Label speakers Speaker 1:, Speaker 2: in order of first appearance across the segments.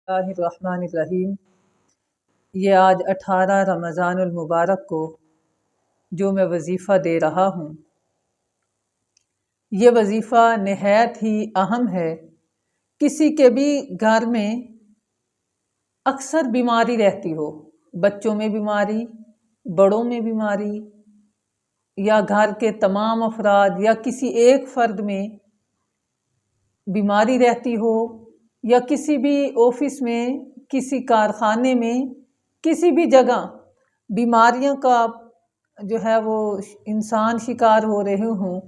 Speaker 1: الرحمن یہ آج 18 رمضان المبارک کو جو میں وظیفہ دے رہا ہوں، یہ وظیفہ نہایت ہی اہم ہے۔ کسی کے بھی گھر میں اکثر بیماری رہتی ہو، بچوں میں بیماری، بڑوں میں بیماری، یا گھر کے تمام افراد یا کسی ایک فرد میں بیماری رہتی ہو، یا کسی بھی آفس میں، کسی کارخانے میں، کسی بھی جگہ بیماریوں کا جو ہے وہ انسان شکار ہو رہے ہوں،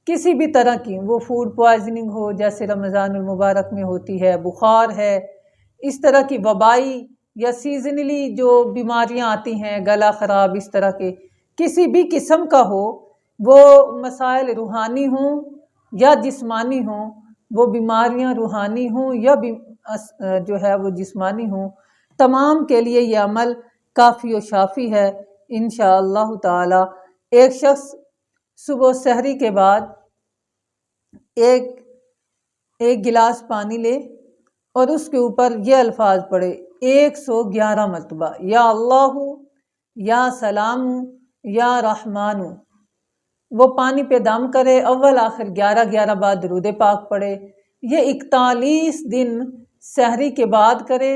Speaker 1: کسی بھی طرح کی، وہ فوڈ پوائزننگ ہو جیسے رمضان المبارک میں ہوتی ہے، بخار ہے، اس طرح کی وبائی یا سیزنلی جو بیماریاں آتی ہیں، گلا خراب، اس طرح کے کسی بھی قسم کا ہو، وہ مسائل روحانی ہوں یا جسمانی ہوں، وہ بیماریاں روحانی ہوں یا جو ہے وہ جسمانی ہوں، تمام کے لیے یہ عمل کافی و شافی ہے انشاءاللہ تعالی۔ ایک شخص صبح سحری کے بعد ایک گلاس پانی لے اور اس کے اوپر یہ الفاظ پڑھے 111 مرتبہ، یا اللہ، یا سلام، یا رحمان۔ وہ پانی پہ دم کرے، اول آخر 11 بار درود پاک پڑھے۔ یہ 41 دن سحری کے بعد کرے۔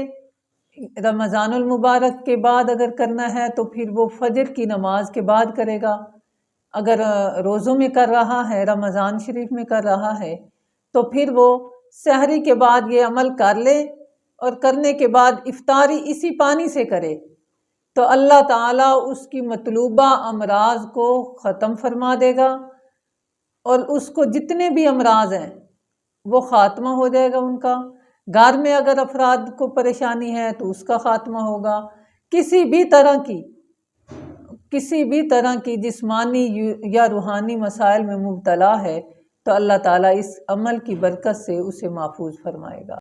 Speaker 1: رمضان المبارک کے بعد اگر کرنا ہے تو پھر وہ فجر کی نماز کے بعد کرے گا۔ اگر روزوں میں کر رہا ہے، رمضان شریف میں کر رہا ہے، تو پھر وہ سحری کے بعد یہ عمل کر لے، اور کرنے کے بعد افطاری اسی پانی سے کرے، تو اللہ تعالیٰ اس کی مطلوبہ امراض کو ختم فرما دے گا، اور اس کو جتنے بھی امراض ہیں وہ خاتمہ ہو جائے گا ان کا۔ گھر میں اگر افراد کو پریشانی ہے تو اس کا خاتمہ ہوگا۔ کسی بھی طرح کی جسمانی یا روحانی مسائل میں مبتلا ہے تو اللہ تعالیٰ اس عمل کی برکت سے اسے محفوظ فرمائے گا۔